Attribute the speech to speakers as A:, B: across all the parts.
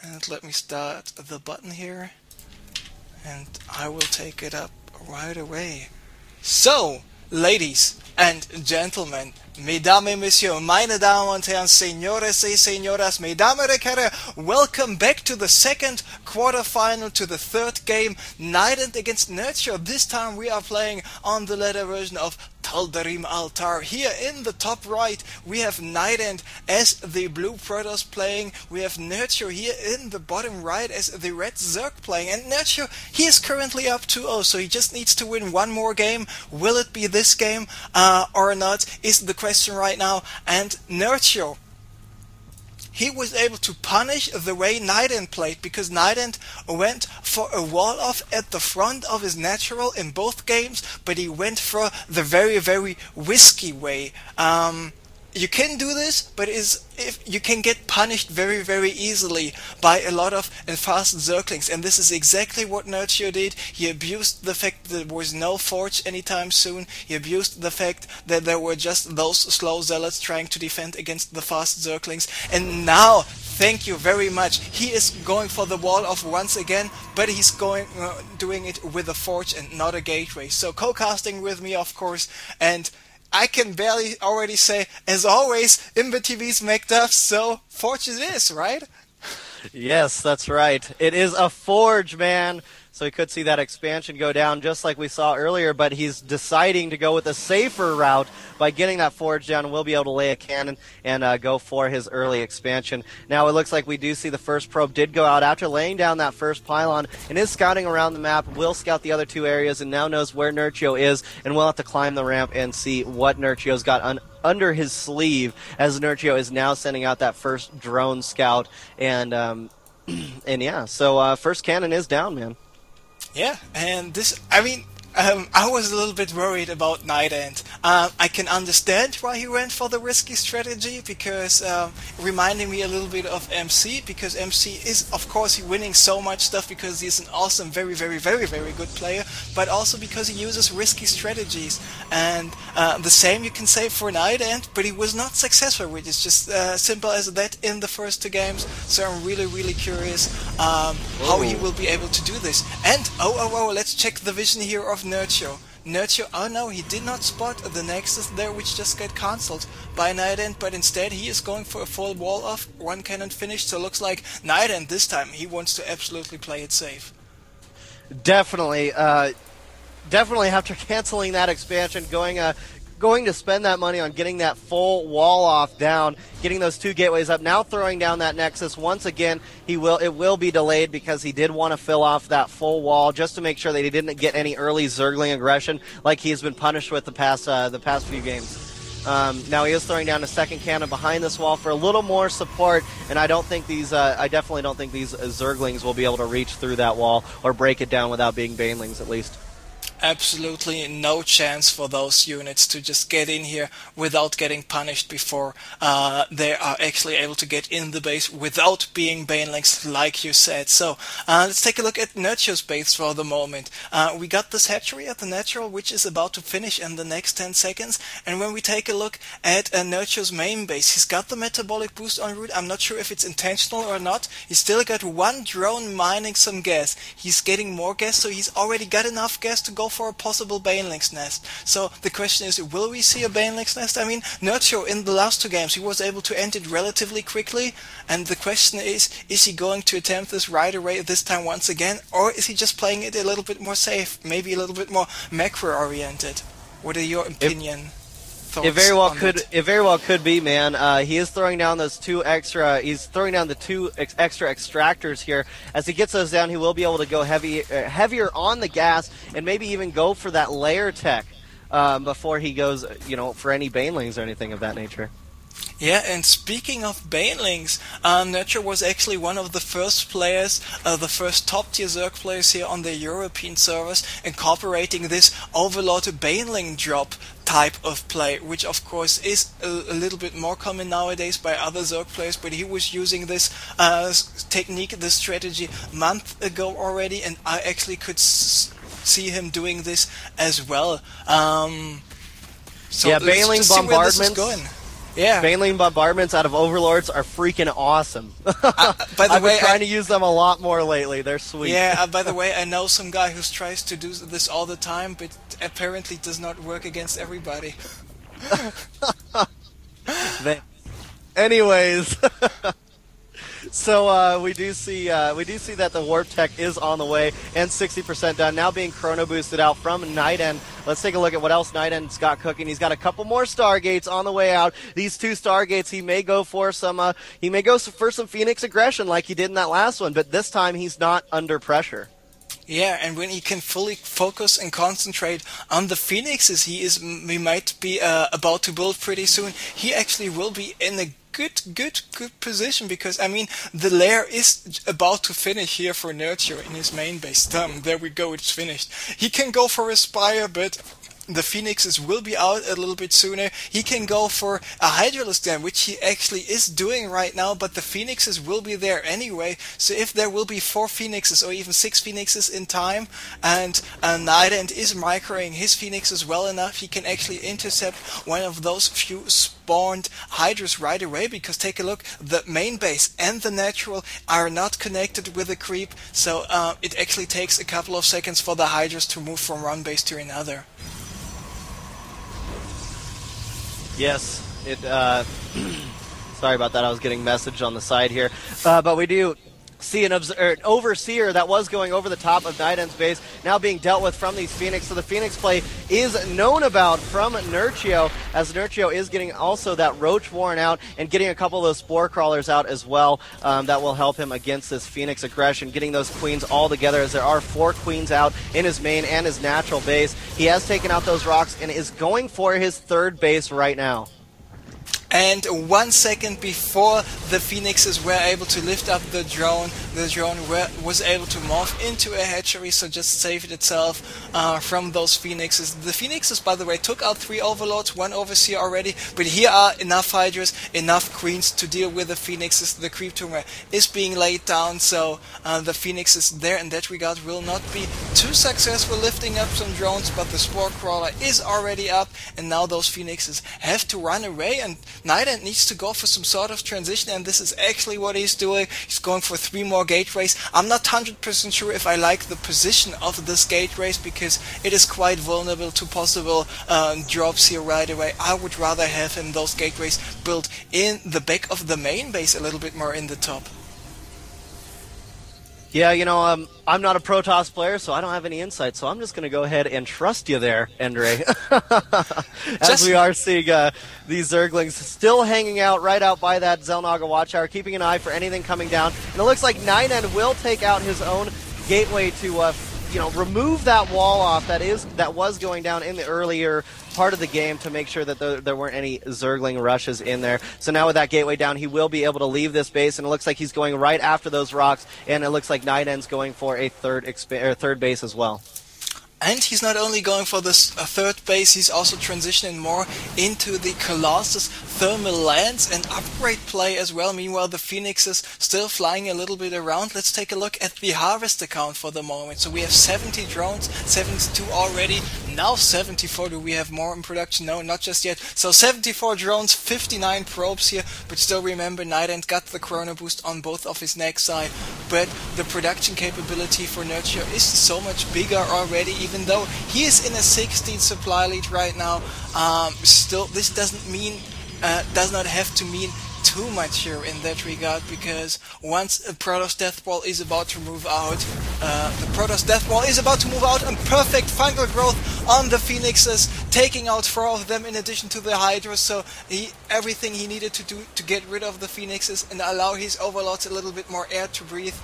A: And let me start the button here, and I will take it up right away. So, ladies and gentlemen, mesdames et messieurs, meine Damen und Herren, señores y señoras, mesdames et messieurs, welcome back to the second quarterfinal, to the third game, NightEnd against Nerchio. This time we are playing on the latter version of Taldarim Altar. Here in the top right we have NightEnd as the blue Protoss playing. We have Nerchio here in the bottom right as the red Zerg playing. And Nerchio, he is currently up 2-0, so he just needs to win one more game. Will it be this game or not is the question right now. And Nerchio, he was able to punish the way NightEnd played, because NightEnd went for a wall-off at the front of his natural in both games, but he went for the very, very risky way. You can do this, but if you can get punished very, very easily by a lot of fast Zerglings, and this is exactly what Nerchio did. He abused the fact that there was no forge anytime soon. He abused the fact that there were just those slow zealots trying to defend against the fast Zerglings, and now, thank you very much, he is going for the wall off once again, but he's doing it with a forge and not a gateway. So co-casting with me, of course, and I can barely already say, as always, Imber TV's make up, so Forge it is, right?
B: Yes, that's right. It is a Forge, man. So we could see that expansion go down just like we saw earlier, but he's deciding to go with a safer route by getting that Forge down, and we'll be able to lay a cannon and go for his early expansion. Now it looks like we do see the first probe did go out after laying down that first pylon and is scouting around the map, will scout the other two areas, and now knows where Nerchio is, and we'll have to climb the ramp and see what Nerchio's got under his sleeve, as Nerchio is now sending out that first drone scout, and yeah, so first cannon is down, man.
A: Yeah, and this, I mean, I was a little bit worried about NightEnd. I can understand why he went for the risky strategy, because reminding me a little bit of MC, because MC is, of course, winning so much stuff because he's an awesome, very, very, very, very good player, but also because he uses risky strategies. And the same you can say for NightEnd, but he was not successful, which is just simple as that in the first two games. So I'm really, really curious how he will be able to do this. And, let's check the vision here of Nerchio. Nerchio, oh no, he did not spot the Nexus there, which just got cancelled by NightEnd, but instead he is going for a full wall off, one cannon finished, so looks like NightEnd this time, he wants to absolutely play it safe.
B: Definitely, definitely after canceling that expansion, going to spend that money on getting that full wall off down, getting those two gateways up, now throwing down that Nexus once again. It will be delayed because he did want to fill off that full wall just to make sure that he didn't get any early Zergling aggression like he's been punished with the past few games. Now he is throwing down a second cannon behind this wall for a little more support, and I definitely don't think these Zerglings will be able to reach through that wall or break it down without being Banelings at least.
A: Absolutely no chance for those units to just get in here without getting punished before they are actually able to get in the base without being banelings, like you said. So let's take a look at Nerchio's base for the moment. We got this hatchery at the natural, which is about to finish in the next 10 seconds. And when we take a look at Nerchio's main base, he's got the metabolic boost en route. I'm not sure if it's intentional or not. He's still got one drone mining some gas. He's getting more gas, so he's already got enough gas to go for a possible Baneling's nest. So the question is, will we see a Baneling's nest? I mean, Nerchio in the last two games, he was able to end it relatively quickly, and the question is he going to attempt this right away this time once again, or is he just playing it a little bit more safe, maybe a little bit more macro-oriented? What are your opinion?
B: It very well could. It very well could be, man. He is throwing down those two extra. He's throwing down the two extra extractors here. As he gets those down, he will be able to go heavier on the gas, and maybe even go for that layer tech before he goes, for any banelings or anything of that nature.
A: Yeah, and speaking of Banelings, Nerchio was actually one of the first players, the first top-tier Zerg players here on the European servers, incorporating this Overlord Baneling drop type of play, which of course is a little bit more common nowadays by other Zerg players, but he was using this technique, this strategy, a month ago already, and I actually could see him doing this as well. So
B: yeah,
A: let's
B: Baneling
A: just see where this is
B: bombardments.
A: going. Yeah.
B: Baneling bombardments out of Overlords are freaking awesome.
A: By the
B: I've
A: way,
B: been trying to use them a lot more lately. They're sweet.
A: Yeah, by the way, I know some guy who tries to do this all the time, but apparently does not work against everybody.
B: Anyways, so we do see that the warp tech is on the way and 60% done. Now being chrono boosted out from NightEnd. Let's take a look at what else NightEnd's got cooking. He's got a couple more Stargates on the way out. These 2 Stargates, he may go for some Phoenix aggression like he did in that last one, but this time he's not under pressure.
A: Yeah, and when he can fully focus and concentrate on the Phoenixes he might be about to build pretty soon, he actually will be in a good position, because I mean the lair is about to finish here for Nerchio in his main base. There we go, it's finished. He can go for a Spire, but the Phoenixes will be out a little bit sooner. He can go for a Hydralisk Dam, which he actually is doing right now, but the Phoenixes will be there anyway. So if there will be 4 Phoenixes or even 6 Phoenixes in time, and NightEnd is microing his Phoenixes well enough, he can actually intercept one of those few spawned Hydras right away, because take a look, the main base and the natural are not connected with the creep, so it actually takes a couple of seconds for the Hydras to move from one base to another.
B: Yes, it. Sorry about that. I was getting messaged on the side here, but we do see an Overseer that was going over the top of NightEnd's base, now being dealt with from these Phoenix. So the Phoenix play is known about from Nerchio, as Nerchio is getting also that Roach Warren out and getting a couple of those Spore Crawlers out as well. That will help him against this Phoenix aggression, getting those Queens all together, as there are 4 Queens out in his main and his natural base. He has taken out those rocks and is going for his 3rd base right now.
A: And 1 second before the Phoenixes were able to lift up the drone was able to morph into a hatchery, so just saved itself from those Phoenixes. The Phoenixes, by the way, took out 3 Overlords, 1 Overseer already, but here are enough Hydras, enough Queens to deal with the Phoenixes. The creep tumor is being laid down, so the Phoenixes there in that regard will not be too successful lifting up some drones, but the Spore Crawler is already up, and now those Phoenixes have to run away, and NightEnd needs to go for some sort of transition, and this is actually what he's doing. He's going for 3 more gateways. I'm not 100% sure if I like the position of this gateways, because it is quite vulnerable to possible drops here right away. I would rather have him those gateways built in the back of the main base, a little bit more in the top.
B: Yeah, you know, I'm not a Protoss player, so I don't have any insight, so I'm just going to go ahead and trust you there, Endre. As we are seeing these Zerglings still hanging out right out by that Xel'Naga Watchtower, keeping an eye for anything coming down. And it looks like NightEnd will take out his own gateway to remove that wall off that was going down in the earlier part of the game, to make sure that there weren't any Zergling rushes in there. So now with that gateway down, he will be able to leave this base, and it looks like he's going right after those rocks, and it looks like NightEnd's going for a third base as well.
A: And he's not only going for this 3rd base, he's also transitioning more into the Colossus thermal lance and upgrade play as well. Meanwhile, the Phoenix is still flying a little bit around. Let's take a look at the harvest account for the moment. So we have 70 drones, 72 already, now 74. Do we have more in production? No, not just yet. So 74 drones, 59 probes here, but still remember, NightEnd got the chrono boost on both of his neck side, but the production capability for Nerchio is so much bigger already. Even though he is in a 16 supply lead right now, still this does not have to mean too much here in that regard, because once a Protoss Death Ball is about to move out, and perfect fungal growth on the Phoenixes, taking out 4 of them in addition to the Hydras, so everything he needed to do to get rid of the Phoenixes and allow his Overlords a little bit more air to breathe.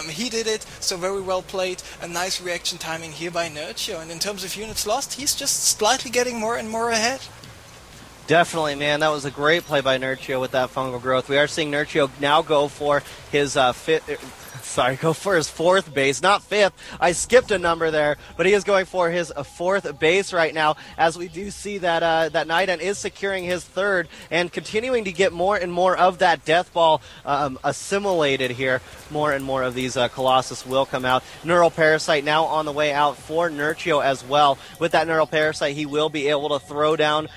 A: He did it, so very well played. A nice reaction timing here by Nerchio, and in terms of units lost, he's just slightly getting more and more ahead.
B: Definitely, man. That was a great play by Nerchio with that fungal growth. We are seeing Nerchio now go for his sorry, go for his 4th base, not 5th. I skipped a number there, but he is going for his 4th base right now, as we do see that that NightEnd is securing his 3rd and continuing to get more and more of that death ball assimilated here. More and more of these Colossus will come out. Neural Parasite now on the way out for Nerchio as well. With that Neural Parasite, he will be able to throw down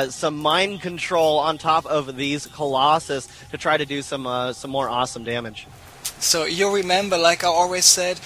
B: some mind control on top of these Colossus to try to do some more awesome damage.
A: So you remember, like I always said,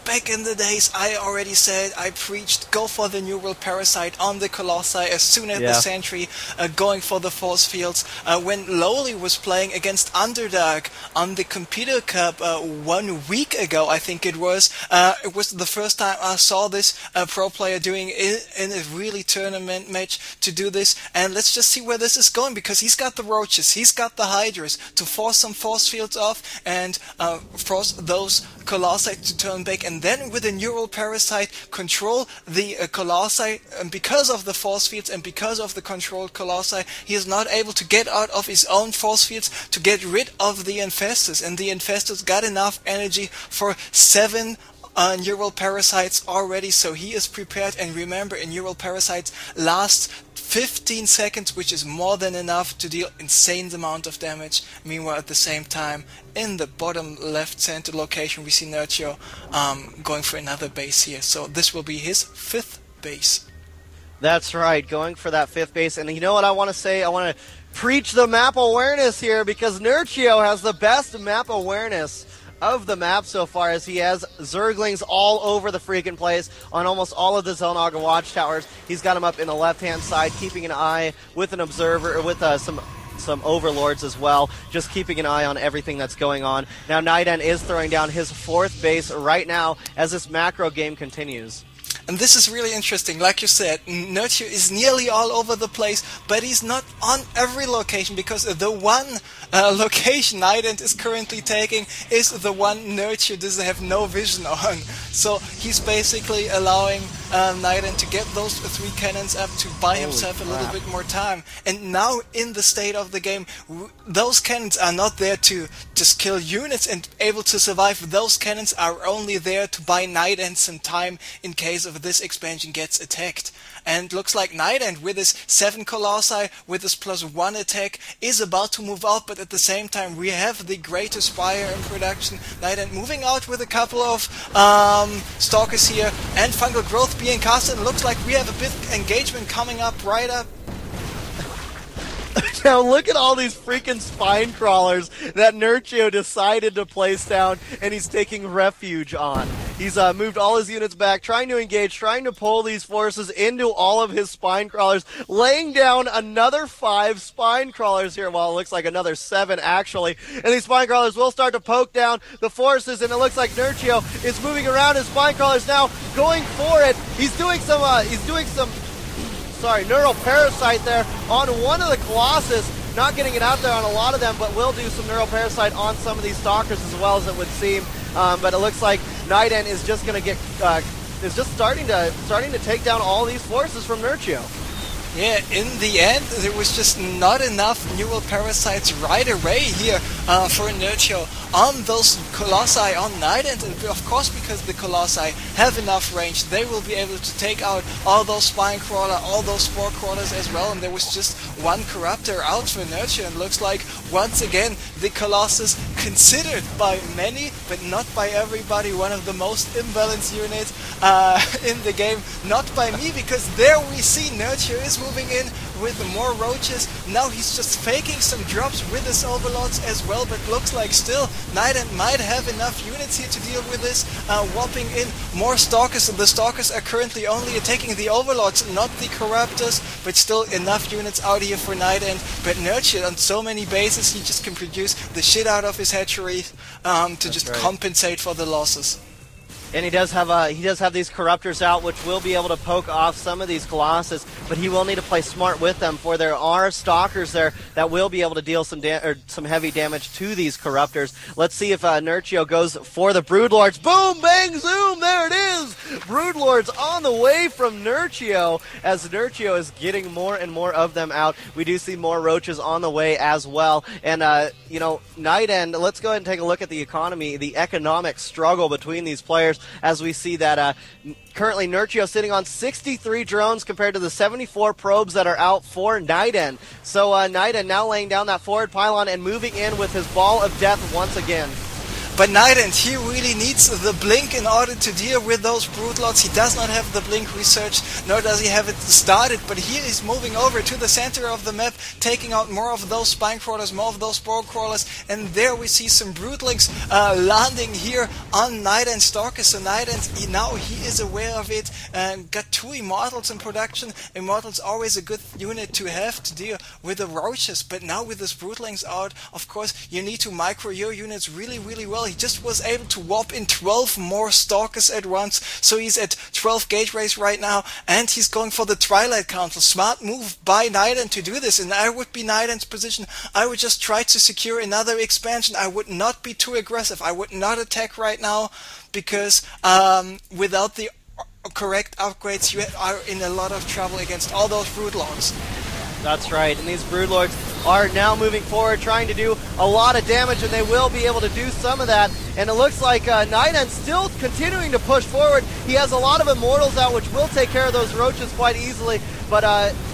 A: back in the days, I already said, I preached, go for the Neural Parasite on the Colossi as soon as the Sentry, going for the Force Fields. When Lowly was playing against Underdog on the Computer Cup 1 week ago, I think it was the first time I saw this pro player doing it in a really tournament match to do this. And let's just see where this is going, because he's got the Roaches, he's got the Hydras to force some Force Fields off and force those Colossi to turn back, and then with a Neural Parasite control the Colossi. And because of the force fields and because of the controlled Colossi, he is not able to get out of his own force fields to get rid of the Infestors, and the Infestors got enough energy for 7 Neural Parasites already, so he is prepared. And remember, a Neural Parasite lasts 15 seconds, which is more than enough to deal insane amount of damage. Meanwhile, at the same time, in the bottom left center location, we see Nerchio going for another base here. So this will be his 5th base.
B: That's right, going for that 5th base. And you know what I want to say? I want to preach the map awareness here, because Nerchio has the best map awareness of the map so far, as he has Zerglings all over the freaking place on almost all of the Xel'Naga watchtowers. He's got them up in the left-hand side, keeping an eye with an observer, or with some overlords as well, just keeping an eye on everything that's going on. Now NightEnd is throwing down his 4th base right now as this macro game continues.
A: And this is really interesting. Like you said, Nerchio is nearly all over the place, but he's not on every location, because the one location NightEnd is currently taking is the one Nerchio does have no vision on. So he's basically allowing NightEnd to get those 3 cannons up to buy himself a little bit more time. And now in the state of the game, those cannons are not there to just kill units and able to survive. Those cannons are only there to buy NightEnd some time in case of this expansion gets attacked. And looks like NightEnd, with his 7 Colossi, with his +1 attack, is about to move out, but at the same time we have the greatest Spire in production. NightEnd moving out with a couple of Stalkers here, and Fungal Growth being casted, and looks like we have a big engagement coming up right up.
B: Now look at all these freaking spine crawlers that Nerchio decided to place down, and he's taking refuge on. He's moved all his units back, trying to engage, trying to pull these forces into all of his spine crawlers, laying down another 5 spine crawlers here. Well, it looks like another 7 actually, and these spine crawlers will start to poke down the forces, and it looks like Nerchio is moving around his spine crawlers now, going for it. He's doing some Neural Parasite there on one of the Colossus, not getting it out there on a lot of them, but will do some Neural Parasite on some of these Stalkers as well, as it would seem. But it looks like NightEnd is just going to get, is just starting to take down all these forces from Nerchio.
A: Yeah, in the end, there was just not enough Neural Parasites right away here for Nerchio on those Colossi on NightEnd, and of course, because the Colossi have enough range, they will be able to take out all those Spine Crawler, all those Spore Crawlers as well, and there was just 1 Corruptor out for Nerchio, and looks like, once again, the Colossus, considered by many, but not by everybody, one of the most imbalanced units in the game, not by me, because there we see Nerchio is moving in with more Roaches. Now he's just faking some drops with his Overlords as well, but looks like still NightEnd might have enough units here to deal with this, whopping in more Stalkers, and the Stalkers are currently only attacking the Overlords, not the Corruptors, but still enough units out here for NightEnd. But Nerchio, on so many bases, he just can produce the shit out of his hatchery to just compensate for the losses.
B: And he does have these Corruptors out, which will be able to poke off some of these Colossus, but he will need to play smart with them, for there are Stalkers there that will be able to deal some heavy damage to these Corruptors. Let's see if Nerchio goes for the Broodlords. Boom, bang, zoom, there it is! those Broodlords on the way from Nerchio, as Nerchio is getting more and more of them out. We do see more roaches on the way as well. And, you know, NightEnd, let's go ahead and take a look at the economy, the economic struggle between these players, as we see that currently Nerchio sitting on 63 drones compared to the 74 probes that are out for NightEnd. So NightEnd now laying down that forward pylon and moving in with his ball of death once again.
A: But NightEnd, he really needs the blink in order to deal with those Broodlords. He does not have the blink research, nor does he have it started, but he is moving over to the center of the map, taking out more of those spine crawlers, more of those spore crawlers, and there we see some Broodlings landing here on NightEnd Stalkers. So NightEnd, now he is aware of it, and got 2 Immortals in production. Immortals always a good unit to have to deal with the roaches, but now with this Broodlings out, of course, you need to micro your units really, really well. He just was able to warp in 12 more Stalkers at once, so he's at 12 gateways right now, and he's going for the Twilight Council. Smart move by NightEnd to do this, and I would be NightEnd's position. I would just try to secure another expansion. I would not be too aggressive. I would not attack right now, because without the correct upgrades, you are in a lot of trouble against all those Broodlords.
B: That's right, and these Broodlords are now moving forward, trying to do a lot of damage, and they will be able to do some of that. And it looks like NightEnd still continuing to push forward. He has a lot of Immortals out, which will take care of those roaches quite easily, but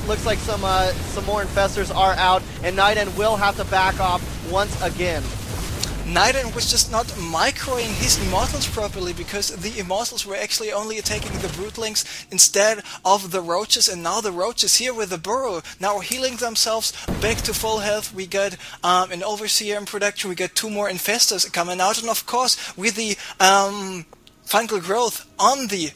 B: looks like some more Infestors are out, and NightEnd will have to back off once again.
A: NightEnd was just not microing his Immortals properly, because the Immortals were actually only attacking the Broodlings instead of the Roaches, and now the Roaches here with the Burrow now healing themselves back to full health. We got an Overseer in production, we got 2 more Infestors coming out, and of course with the fungal growth on the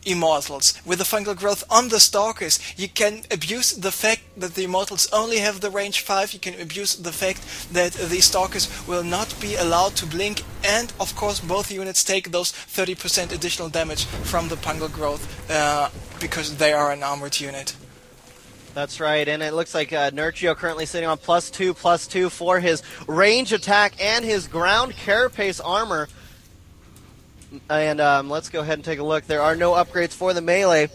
A: Immortals, with the fungal growth on the Stalkers, you can abuse the fact that the Immortals only have the range 5, you can abuse the fact that the Stalkers will not be allowed to blink, and of course both units take those 30% additional damage from the fungal growth because they are an armored unit.
B: That's right, and it looks like Nerchio currently sitting on +2/+2 for his range attack and his ground carapace armor. And let's go ahead and take a look. There are no upgrades for the melee.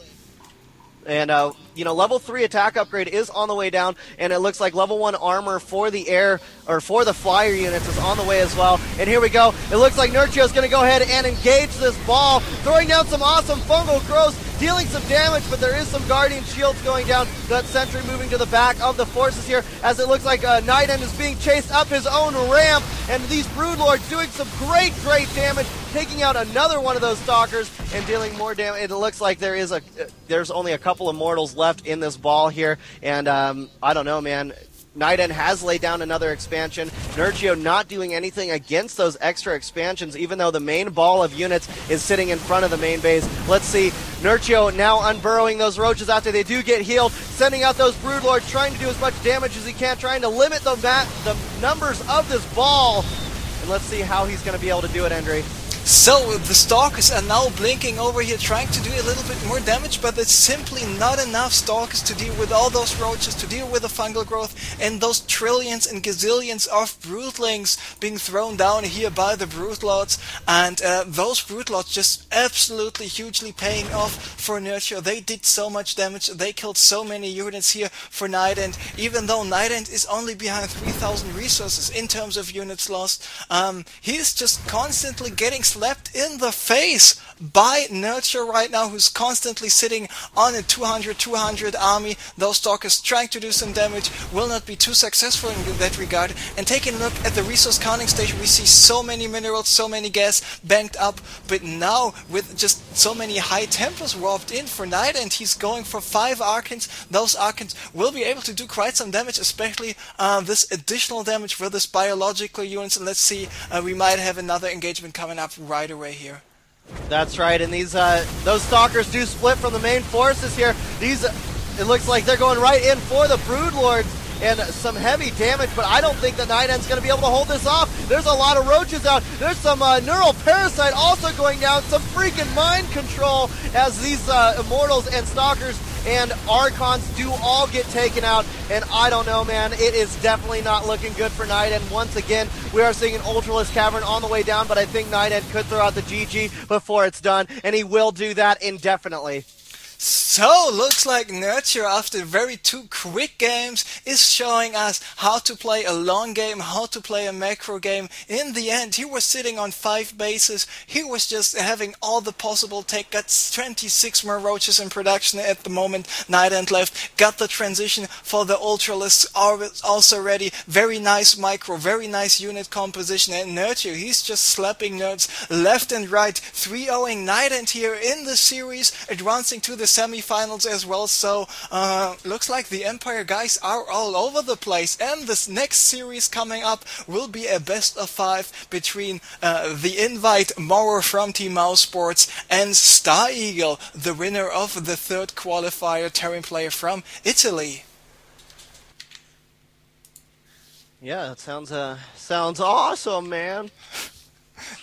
B: And, you know, level 3 attack upgrade is on the way down, and it looks like level 1 armor for the air, or for the flyer units is on the way as well. And here we go. It looks like Nerchio is going to go ahead and engage this ball, throwing down some awesome fungal growths, dealing some damage, but there is some Guardian Shields going down. That Sentry moving to the back of the forces here, as it looks like NightEnd is being chased up his own ramp, and these Broodlords doing some great damage, taking out another one of those Stalkers and dealing more damage. It looks like there's only a couple of mortals left in this ball here, and I don't know, man. NightEnd has laid down another expansion. Nerchio not doing anything against those extra expansions, even though the main ball of units is sitting in front of the main base. Let's see, Nerchio now unburrowing those roaches after they do get healed, sending out those Broodlords, trying to do as much damage as he can, trying to limit the numbers of this ball. And let's see how he's going to be able to do it, Andre.
A: So the Stalkers are now blinking over here, trying to do a little bit more damage, but it's simply not enough Stalkers to deal with all those roaches, to deal with the fungal growth, and those trillions and gazillions of Broodlings being thrown down here by the Broodlords. And those Broodlords just absolutely hugely paying off for Nerchio. They did so much damage, they killed so many units here for NightEnd, even though NightEnd is only behind 3,000 resources in terms of units lost. He's just constantly getting slapped in the face by Nerchio right now, who's constantly sitting on a 200 army. Those Stalkers trying to do some damage will not be too successful in that regard. And taking a look at the resource counting station, we see so many minerals, so many gas banked up, but now with just so many high tempers warped in for NightEnd, he's going for 5 Arcans. Those Arcans will be able to do quite some damage, especially this additional damage for this biological units. And let's see, we might have another engagement coming up right away here.
B: That's right, and these those Stalkers do split from the main forces here. These, it looks like they're going right in for the Broodlords, and some heavy damage, but I don't think that NightEnd's going to be able to hold this off. There's a lot of roaches out. There's some Neural Parasite also going down, some freaking mind control as these Immortals and Stalkers and Archons do all get taken out, and I don't know, man, it is definitely not looking good for NightEnd. Once again, we are seeing an Ultralisk Cavern on the way down, but I think NightEnd could throw out the GG before it's done, and he will do that indefinitely.
A: So, looks like Nerchio, after very two quick games, is showing us how to play a long game, how to play a macro game. In the end, he was sitting on 5 bases. He was just having all the possible take. Got 26 more roaches in production at the moment. NightEnd left. Got the transition for the Ultralisks also ready. Very nice micro, very nice unit composition. And Nerchio, he's just slapping nerds left and right. 3-0ing NightEnd here in the series, advancing to the semi-finals as well. So looks like the Empire guys are all over the place, and this next series coming up will be a best of 5 between the Invite Maurer from Team Mouse Sports and Star Eagle, the winner of the 3rd qualifier, Terran player from Italy.
B: Yeah, it sounds awesome, man.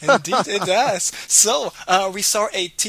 A: Indeed it does. So we saw a team